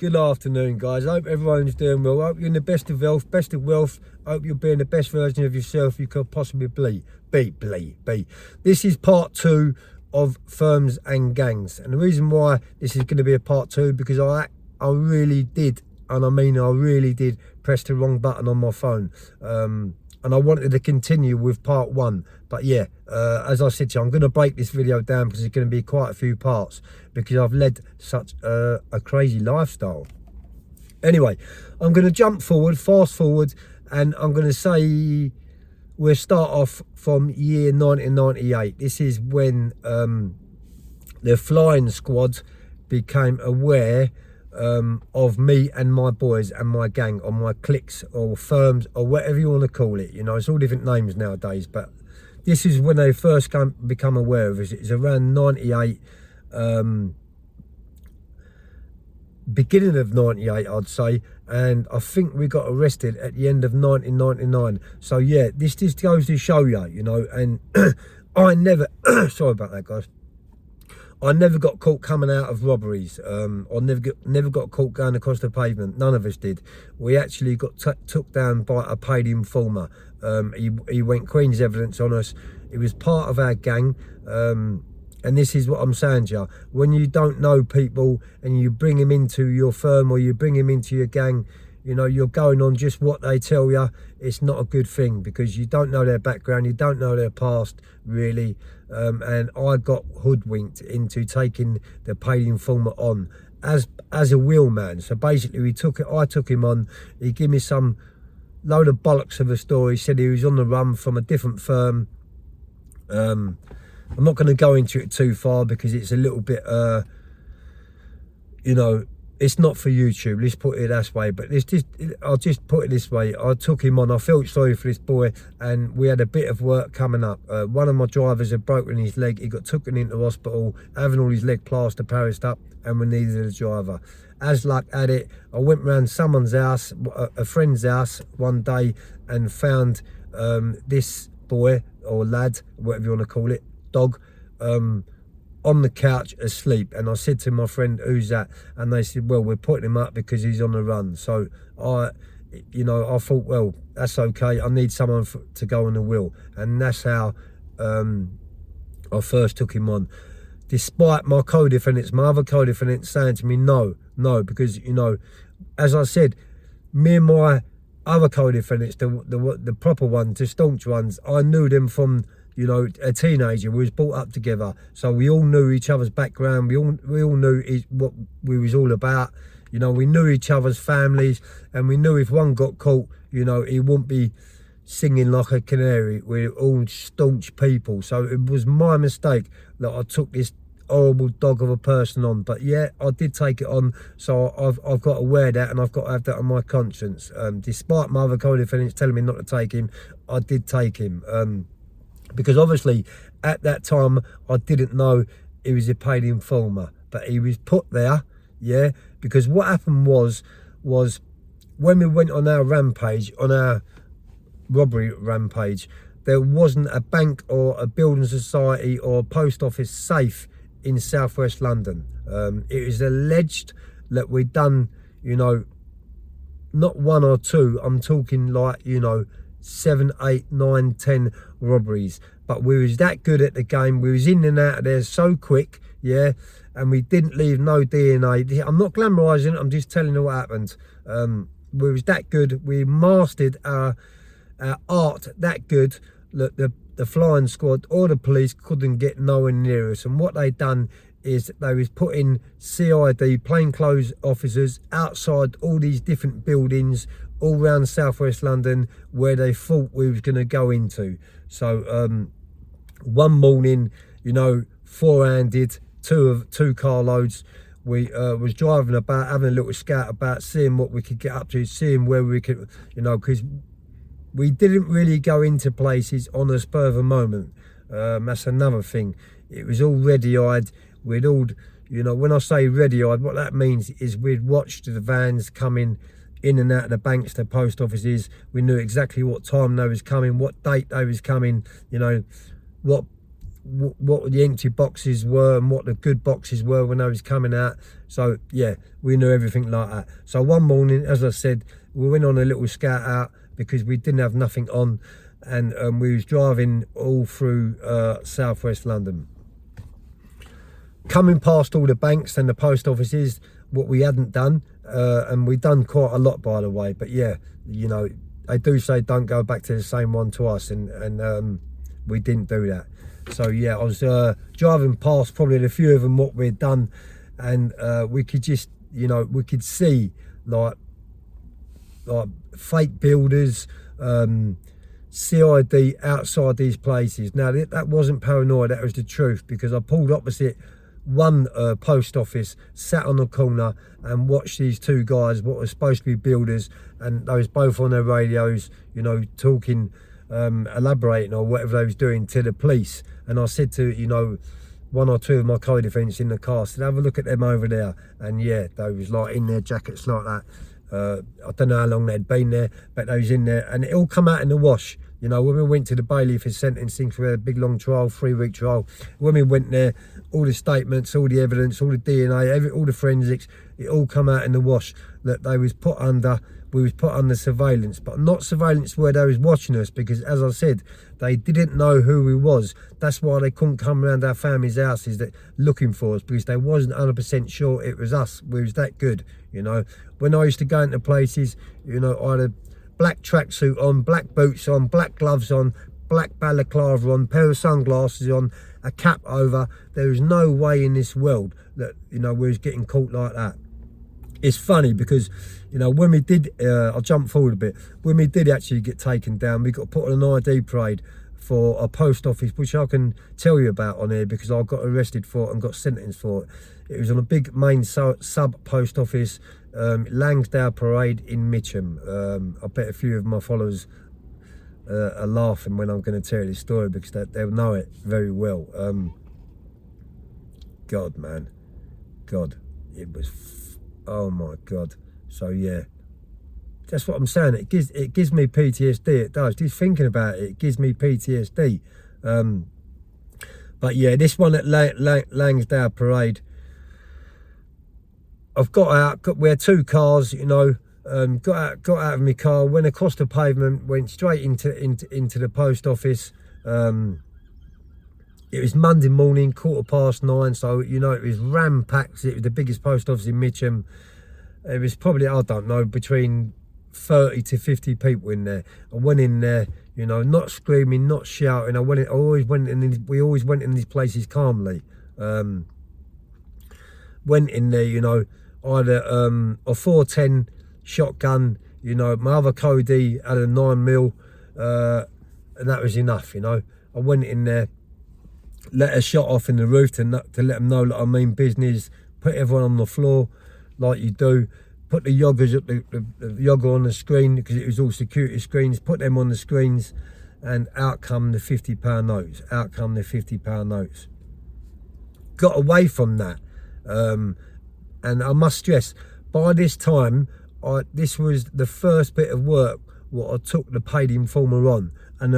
Good afternoon, guys. I hope everyone's doing well. I hope you're in the best of health, best of wealth. I hope you're being the best version of yourself you could possibly be. This is part 2 of Firms and Gangs. And the reason why this is going to be a part 2, because I really did, and I mean I really did, press the wrong button on my phone. And I wanted to continue with part 1. But yeah, as I said to you, I'm going to break this video down because it's going to be quite a few parts, because I've led such a crazy lifestyle. Anyway, I'm going to jump forward, fast forward, and I'm going to say we'll start off from year 1998. This is when the flying squad became aware of me and my boys and my gang, or my cliques or firms or whatever you want to call it. You know, it's all different names nowadays, but this is when they first become aware of us. It's around 98, beginning of 98, I'd say, and I think we got arrested at the end of 1999. So yeah, this just goes to show you, you know, and I never, sorry about that, guys. I never got caught coming out of robberies. I never got caught going across the pavement. None of us did. We actually got took down by a paid informer. He went Queen's evidence on us. He was part of our gang. And this is what I'm saying to you. When you don't know people and you bring them into your firm or you bring them into your gang, you know, you're going on just what they tell you. It's not a good thing, because you don't know their background, you don't know their past, really. And I got hoodwinked into taking the paid informer on as a wheelman. So basically, I took him on. He gave me some load of bollocks of a story. Said he was on the run from a different firm. I'm not going to go into it too far because it's a little bit, you know, it's not for YouTube, let's put it that way. But I'll just put it this way. I took him on. I felt sorry for this boy, and we had a bit of work coming up. One of my drivers had broken his leg. He got taken into hospital, having all his leg plaster Parised up, and we needed a driver. As luck had it, I went round someone's house, a friend's house one day, and found this boy, or lad, whatever you want to call it, dog, on the couch asleep. And I said to my friend, "Who's that?" And they said, "Well, we're putting him up because he's on the run." So I thought, well, that's okay. I need someone to go on the wheel, and that's how I first took him on. Despite my co-defendants, my other co-defendants saying to me, no, because, you know, as I said, me and my other co-defendants, the proper ones, the staunch ones, I knew them from, you know, a teenager. We was brought up together, so we all knew each other's background. We all knew what we was all about. You know, we knew each other's families, and we knew if one got caught, you know, he wouldn't be singing like a canary. We're all staunch people. So it was my mistake that I took this horrible dog of a person on. But yeah, I did take it on, so I've got to wear that, and I've got to have that on my conscience. Despite my other co-defendants telling me not to take him, I did take him. Because obviously at that time I didn't know he was a paid informer, but he was put there, yeah, because what happened was when we went on our rampage, on our robbery rampage, there wasn't a bank or a building society or a post office safe in southwest London. It was alleged that we'd done, you know, not 1 or 2, I'm talking like, you know, 7, 8, 9, 10 robberies. But we was that good at the game. We was in and out of there so quick, yeah, and we didn't leave no DNA. I'm not glamorising it, I'm just telling you what happened. We was that good. We mastered our art that good that the flying squad or the police couldn't get nowhere near us. And what they done is they was putting CID, plainclothes officers, outside all these different buildings all around southwest London where they thought we was going to go into. So one morning, you know, 4-handed, two carloads, we was driving about, having a little scout about, seeing what we could get up to, seeing where we could, you know, because we didn't really go into places on a spur of a moment. That's another thing. It was all ready-eyed. We'd all, you know, when I say ready-eyed, what that means is we'd watched the vans coming in and out of the banks, the post offices. We knew exactly what time they was coming, what date they was coming, you know, what what the empty boxes were and what the good boxes were when they was coming out. So yeah, we knew everything like that. So one morning, as I said, we went on a little scout out because we didn't have nothing on, and we was driving all through southwest London, coming past all the banks and the post offices, what we hadn't done, and we'd done quite a lot, by the way. But yeah, you know, they do say don't go back to the same one twice, and we didn't do that. So yeah, I was driving past probably a few of them what we'd done, and we could just, you know, we could see like fake builders, CID outside these places. Now that wasn't paranoid, that was the truth, because I pulled opposite one post office, sat on the corner and watched these two guys, what were supposed to be builders, and they was both on their radios, you know, talking, elaborating or whatever they was doing to the police. And I said to, you know, one or two of my co-defendants in the car, I said, have a look at them over there. And yeah, they was like in their jackets like that. I don't know how long they'd been there, but they was in there, and it all come out in the wash. You know, when we went to the Bailey for sentencing for a big long trial, 3-week trial, when we went there, all the statements, all the evidence, all the DNA, all the forensics, it all come out in the wash that they was put under, we was put under surveillance, but not surveillance where they was watching us, because as I said, they didn't know who we was. That's why they couldn't come around our family's houses looking for us, because they wasn't 100% sure it was us. We was that good, you know. When I used to go into places, you know, I had a black tracksuit on, black boots on, black gloves on, black balaclava on, pair of sunglasses on, a cap over. There was no way in this world that, you know, we was getting caught like that. It's funny because, you know, when we did, I'll jump forward a bit, when we did actually get taken down, we got put on an ID parade for a post office, which I can tell you about on here because I got arrested for it and got sentenced for it. It was on a big main sub post office, Langsdale Parade in Mitcham. I bet a few of my followers are laughing when I'm going to tell you this story because they'll know it very well. God, man, God, it was, oh my God. So yeah, that's what I'm saying. It gives me PTSD. It does. Just thinking about it, it gives me PTSD. But yeah, this one at Langsdale Parade, I've got out. We had two cars, you know. Got out of my car, went across the pavement, went straight into the post office. It was Monday morning, 9:15, so you know it was ram-packed. It was the biggest post office in Mitcham. It was probably, I don't know, between 30 to 50 people in there. I went in there, you know, not screaming, not shouting. We always went in these places calmly. Went in there, you know, I had a 410 shotgun, you know, my other Cody had a 9mm, and that was enough, you know. I went in there, let a shot off in the roof to let them know that I mean business, put everyone on the floor like you do, put the yoggers up, the yogger on the screen because it was all security screens, put them on the screens, and out come the £50 notes, out come the £50 notes. Got away from that, and I must stress, by this time, this was the first bit of work what I took the paid informer on, and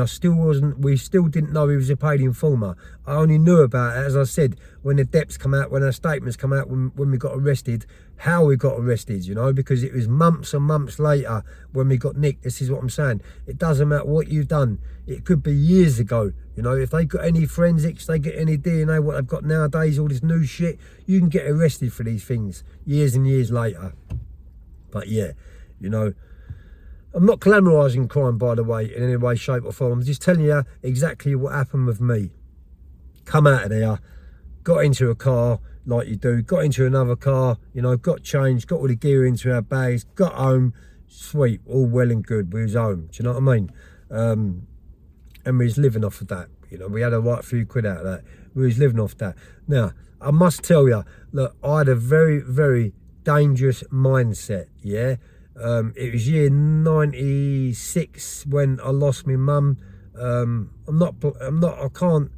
we still didn't know he was a paid informer. I only knew about it, as I said, when the deps come out, when our statements come out, when we got arrested, how we got arrested, you know, because it was months and months later when we got nicked. This is what I'm saying. It doesn't matter what you've done. It could be years ago, you know. If they got any forensics, they get any DNA, what they've got nowadays, all this new shit, you can get arrested for these things years and years later. But yeah, you know, I'm not glamorising crime, by the way, in any way, shape or form. I'm just telling you exactly what happened with me. Come out of there, got into a car like you do, got into another car, you know, got changed, got all the gear into our bags, got home, sweet, all well and good, we was home, do you know what I mean? And we was living off of that, you know, we had a right few quid out of that, we was living off that. Now, I must tell you, look, I had a very, very dangerous mindset, yeah? It was year 96 when I lost my mum. I can't,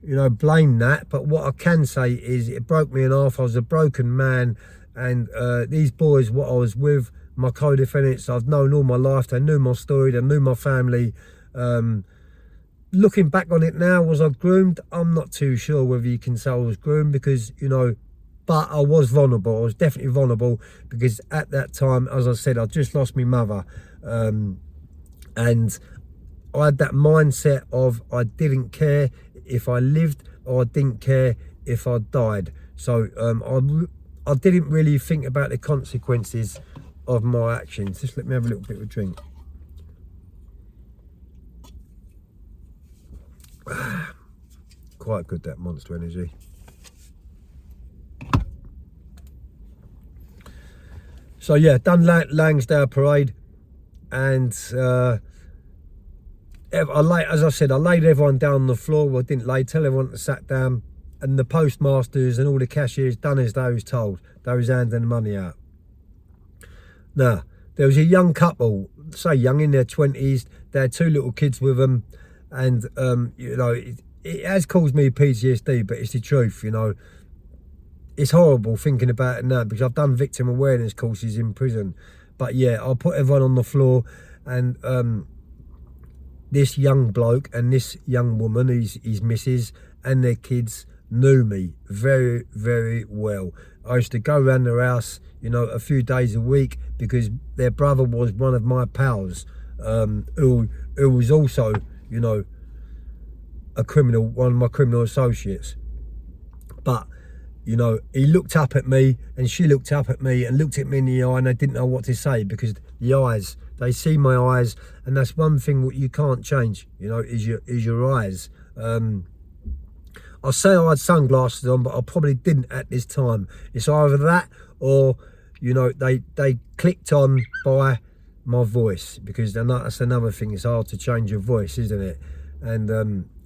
you know, blame that, but what I can say is it broke me in half. I was a broken man, and these boys, what I was with, my co-defendants, I've known all my life. They knew my story, they knew my family. Look, looking back on it now, was I groomed? I'm not too sure whether you can say I was groomed, because, you know, but I was vulnerable. I was definitely vulnerable, because at that time, as I said, I just lost my mother. And I had that mindset of I didn't care if I lived, or I didn't care if I died. So I didn't really think about the consequences of my actions. Just let me have a little bit of a drink. Quite good, that Monster Energy. So yeah, done Langsdale Parade, and as I said, I laid everyone down on the floor. Well, I didn't tell everyone to sat down, and the postmasters and all the cashiers done as they was told. They was handing the money out. Now, there was a young couple, say young, in their 20s. They had 2 little kids with them, and you know, it has caused me PTSD, but it's the truth, you know. It's horrible thinking about it now, because I've done victim awareness courses in prison. But yeah, I put everyone on the floor, and this young bloke and this young woman, his missus, and their kids knew me very, very well. I used to go around their house, you know, a few days a week, because their brother was one of my pals, who was also, you know, a criminal, one of my criminal associates. But, you know, he looked up at me, and she looked up at me and looked at me in the eye, and they didn't know what to say, because the eyes, they see my eyes, and that's one thing what you can't change, you know, is your eyes. I say I had sunglasses on, but I probably didn't at this time. It's either that, or, you know, they clicked on by my voice, because that's another thing. It's hard to change your voice, isn't it? And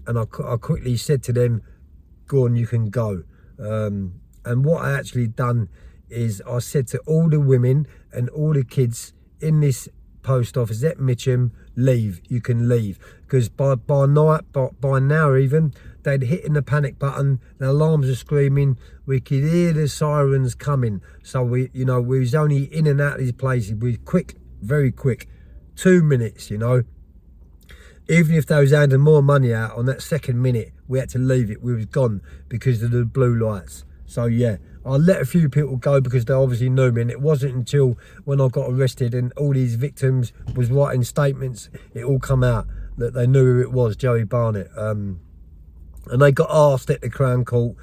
I quickly said to them, "Go on, you can go." And what I actually done is I said to all the women and all the kids in this post office at Mitcham, leave, you can leave. Because by now even, they'd hitting the panic button, the alarms are screaming, we could hear the sirens coming. So we was only in and out of these places. We quick, very quick, 2 minutes, you know. Even if they was handing more money out on that second minute, we had to leave it. We was gone because of the blue lights. So yeah, I let a few people go because they obviously knew me, and it wasn't until when I got arrested and all these victims was writing statements, it all come out that they knew who it was, Joey Barnett. And they got asked at the Crown Court,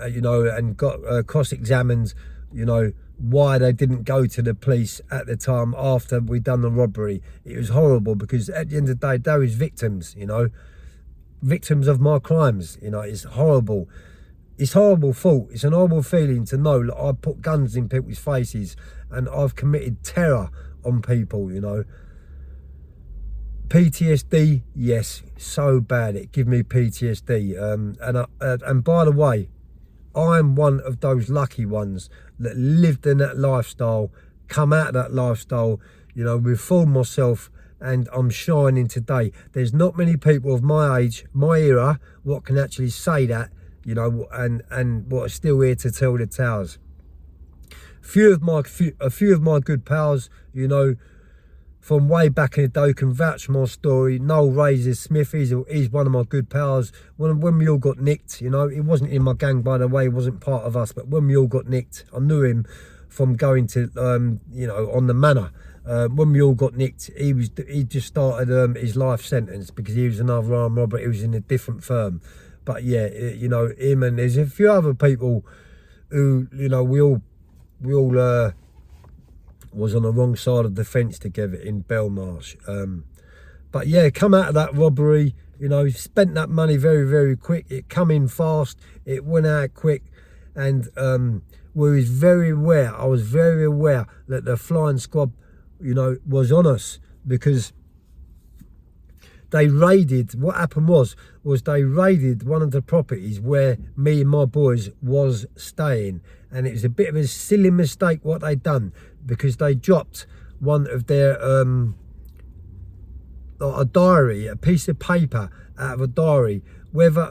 you know, and got cross-examined, you know, why they didn't go to the police at the time after we'd done the robbery. It was horrible, because at the end of the day, they was victims, you know, victims of my crimes. You know, it's horrible. It's horrible thought. It's an horrible feeling to know that I put guns in people's faces and I've committed terror on people, you know. PTSD, yes, so bad. It gave me PTSD. And by the way, I'm one of those lucky ones that lived in that lifestyle, come out of that lifestyle, you know, reformed myself, and I'm shining today. There's not many people of my age, my era, what can actually say that, you know, and what are still here to tell the tales. A few of my good pals, you know, from way back in the day can vouch for my story. Noel Razor Smith, he's one of my good pals. When we all got nicked, you know, he wasn't in my gang, by the way, he wasn't part of us, but when we all got nicked, I knew him from going to, you know, on the manor. When we all got nicked, he just started his life sentence because he was another armed robber. He was in a different firm. But yeah, you know, him, and there's a few other people who, you know, we all was on the wrong side of the fence together in Belmarsh. But yeah, come out of that robbery, you know, spent that money very, very quick. It come in fast, it went out quick, and we was very aware, I was very aware that the flying squad, you know, was on us, because they raided, what happened was they raided one of the properties where me and my boys was staying, and it was a bit of a silly mistake what they done, because they dropped one of their a diary, a piece of paper out of a diary, whether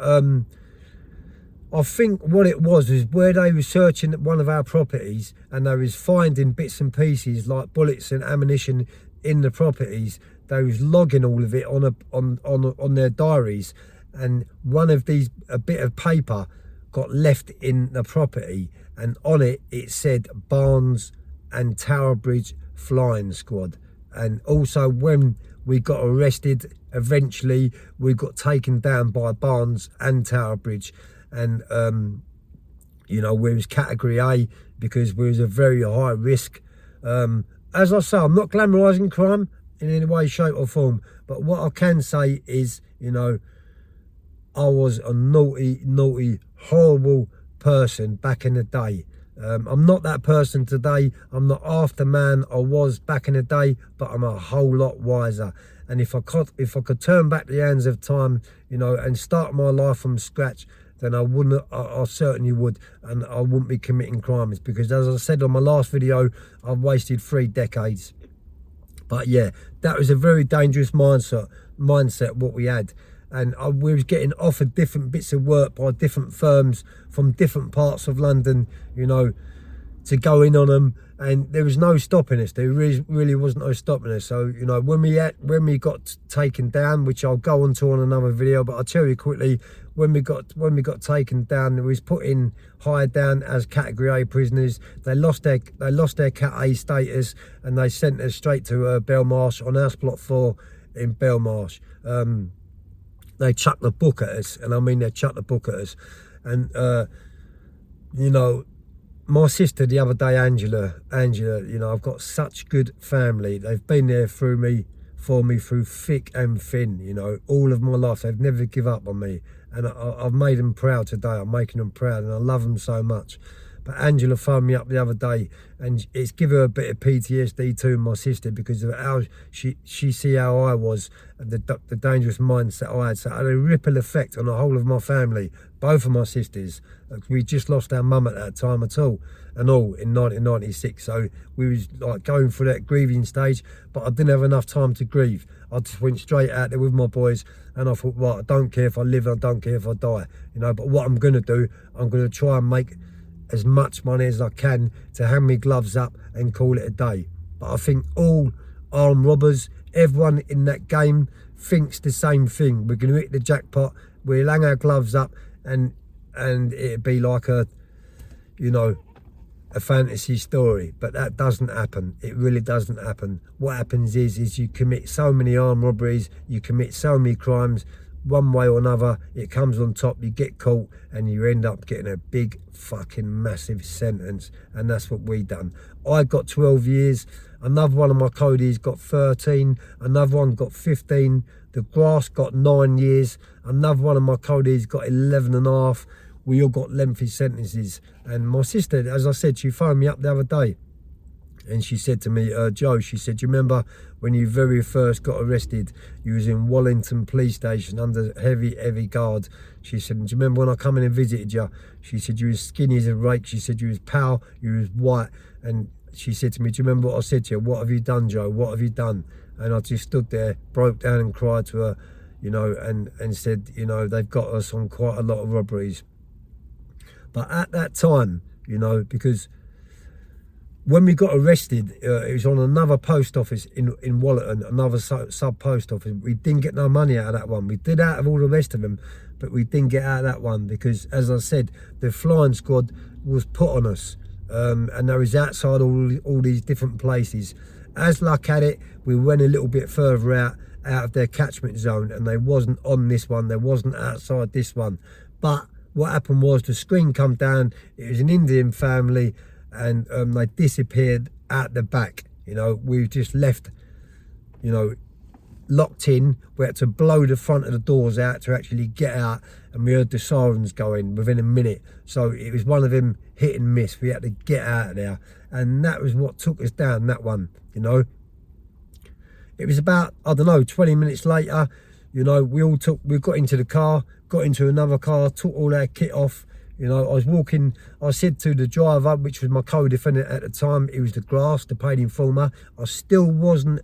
I think what it was where they were searching one of our properties, and they was finding bits and pieces like bullets and ammunition in the properties. they was logging all of it on their diaries, and one of these, a bit of paper got left in the property, and on it said Barnes and Tower Bridge Flying Squad. And also when we got arrested, eventually we got taken down by Barnes and Tower Bridge, and you know, we was category A because we was a very high risk. As I say, I'm not glamorising crime in any way, shape or form, but what I can say is, you know, I was a naughty, horrible person back in the day. I'm not that person today. I'm not half the man I was back in the day, but I'm a whole lot wiser. And if I could turn back the hands of time, you know, and start my life from scratch, then I certainly would, and I wouldn't be committing crimes, because as I said on my last video, I've wasted 3 decades. But yeah, that was a very dangerous mindset what we had. And we was getting offered different bits of work by different firms from different parts of London, you know, to go in on them, and there was no stopping us. There really wasn't no stopping us. So, you know, when we got taken down, which I'll go on to on another video, but I'll tell you quickly, when we got taken down, we was put in hired down as category A prisoners. They lost their cat A status, and they sent us straight to Belmarsh on House Block 4 in Belmarsh. They chucked the book at us, and I mean they chucked the book at us. And you know, my sister the other day, Angela, you know, I've got such good family. They've been there for me through thick and thin, you know, all of my life. They've never give up on me, and I've made them proud today. I'm making them proud, and I love them so much. But Angela phoned me up the other day, and it's given her a bit of PTSD too, my sister, because of how she see how I was, and the dangerous mindset I had. So it had a ripple effect on the whole of my family, both of my sisters. We just lost our mum at that time in 1996. So we was like going through that grieving stage, but I didn't have enough time to grieve. I just went straight out there with my boys, and I thought, right, I don't care if I live, I don't care if I die, you know, but what I'm going to do, I'm going to try and make as much money as I can to hang me gloves up and call it a day. But I think all armed robbers, everyone in that game thinks the same thing. We're going to hit the jackpot, we'll hang our gloves up, and it'd be like a, you know, a fantasy story. But that doesn't happen. It really doesn't happen. What happens is you commit so many armed robberies, you commit so many crimes, one way or another, it comes on top, you get caught, and you end up getting a big fucking massive sentence. And that's what we done. I got 12 years, another one of my codies got 13, another one got 15, the Grass got 9 years, another one of my codies got 11 and a half. We all got lengthy sentences. And my sister, as I said, she phoned me up the other day, and she said to me, Joe, she said, do you remember when you very first got arrested, you was in Wallington police station under heavy guard? She said, do you remember when I come in and visited you? She said, you was skinny as a rake. She said, you was pale, you was white. And she said to me, do you remember what I said to you? What have you done, Joe? What have you done? And I just stood there, broke down and cried to her, you know, and said, you know, they've got us on quite a lot of robberies. But at that time, you know, because when we got arrested, it was on another post office in Wallerton, another sub post office. We didn't get no money out of that one. We did out of all the rest of them, but we didn't get out of that one because, as I said, the flying squad was put on us, and they was outside all these different places. As luck had it, we went a little bit further out of their catchment zone, and they wasn't on this one. They wasn't outside this one. But what happened was the screen come down. It was an Indian family, and they disappeared out the back. You know, we just left, you know, locked in. We had to blow the front of the doors out to actually get out, and we heard the sirens going within a minute. So it was one of them hit and miss. We had to get out of there, and that was what took us down, that one, you know. It was about, I don't know, 20 minutes later, you know, we got into the car, got into another car, took all our kit off. You know, I was walking, I said to the driver, which was my co-defendant at the time, he was the Grass, the paid informer. I still wasn't,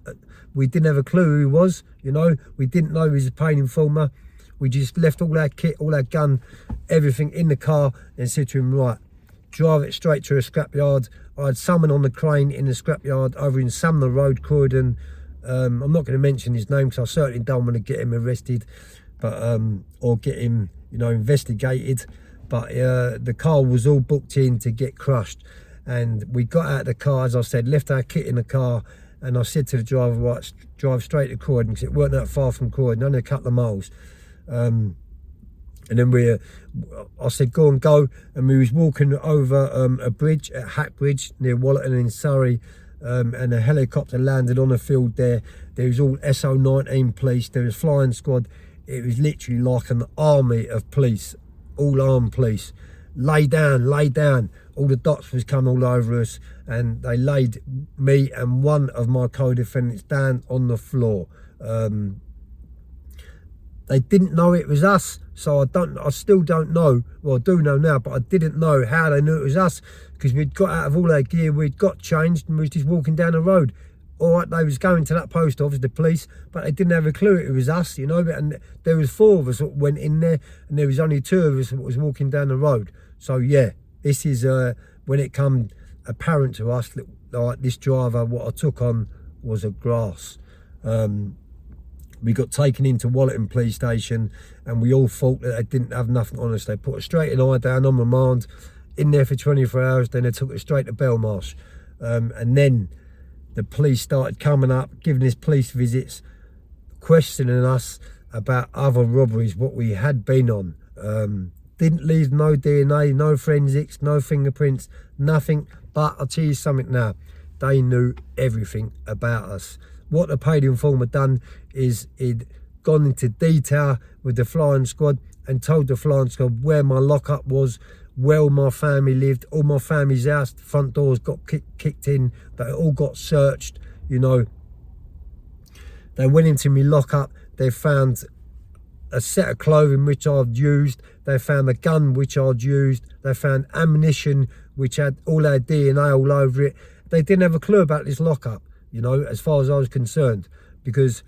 we didn't have a clue who he was, you know. We didn't know he was a paid informer. We just left all our kit, all our gun, everything in the car, and said to him, right, drive it straight to a scrapyard. I had someone on the crane in the scrapyard over in Sumner Road, Croydon, I'm not going to mention his name because I certainly don't want to get him arrested, but or get him, you know, investigated. But the car was all booked in to get crushed, and we got out of the car, as I said, left our kit in the car, and I said to the driver, right, drive straight to Croydon, because it weren't that far from Croydon, only a couple of miles. And then I said, go, and we was walking over a bridge at Hack Bridge near Wallerton in Surrey, and a helicopter landed on a field there. There was all SO19 police, there was flying squad. It was literally like an army of police, all armed police. Lay down. All the dots was coming all over us, and they laid me and one of my co-defendants down on the floor. They didn't know it was us, so I still don't know. Well, I do know now, but I didn't know how they knew it was us, because we'd got out of all our gear, we'd got changed, and we was just walking down the road. All right, they was going to that post office, the police, but they didn't have a clue it was us, you know. And there was 4 of us that went in there, and there was only 2 of us that was walking down the road. So yeah, this is when it come apparent to us that, like, this driver, what I took on was a grass. We got taken into Wallerton police station, and we all thought that they didn't have nothing on us. They put a straight and eye down on remand, in there for 24 hours, then they took us straight to Belmarsh. And then the police started coming up, giving us police visits, questioning us about other robberies, what we had been on. Didn't leave no DNA, no forensics, no fingerprints, nothing. But I'll tell you something now, they knew everything about us. What the paid informer done is he'd gone into detail with the flying squad and told the flying squad where my lockup was, where my family lived, all my family's house, the front doors got kicked in, they all got searched, you know. They went into me lockup, they found a set of clothing which I'd used, they found a gun which I'd used, they found ammunition which had all our DNA all over it. They didn't have a clue about this lockup, you know, as far as I was concerned, because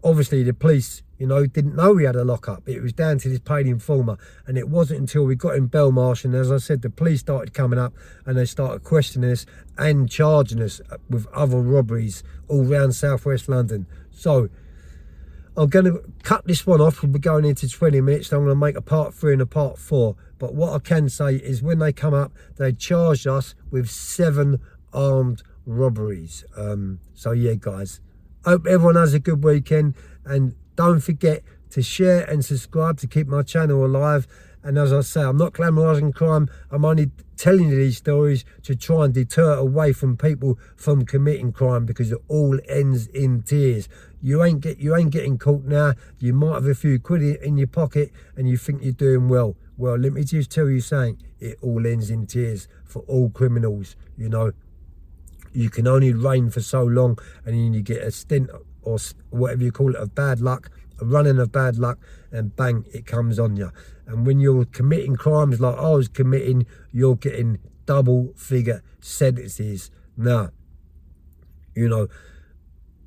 obviously the police, you know, didn't know we had a lockup. It was down to this paid informer, and it wasn't until we got in Belmarsh, and as I said, the police started coming up and they started questioning us and charging us with other robberies all around southwest London. So I'm going to cut this one off. We'll be going into 20 minutes, so I'm going to make a part 3 and a part 4. But what I can say is when they come up, they charged us with 7 armed robberies. So yeah, guys, hope everyone has a good weekend, and don't forget to share and subscribe to keep my channel alive. And as I say, I'm not glamorizing crime, I'm only telling you these stories to try and deter away from people from committing crime, because it all ends in tears. You ain't getting caught now. You might have a few quid in your pocket and you think you're doing well. Well, let me just tell you something, it all ends in tears for all criminals, you know. You can only reign for so long, and then you get a stint, or whatever you call it, of bad luck, a running of bad luck, and bang, it comes on you. And when you're committing crimes like I was committing, you're getting double figure sentences. Now, you know,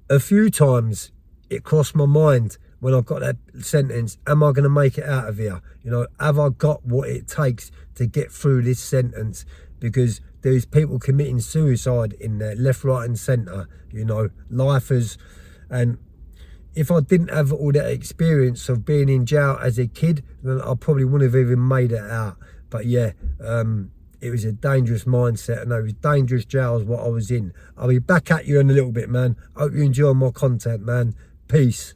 a few times it crossed my mind when I got that sentence, am I going to make it out of here? You know, have I got what it takes to get through this sentence? Because there's people committing suicide in there, left, right and centre, you know, lifers. And if I didn't have all that experience of being in jail as a kid, then I probably wouldn't have even made it out. But yeah, it was a dangerous mindset, and it was dangerous jails what I was in. I'll be back at you in a little bit, man. Hope you enjoy my content, man. Peace.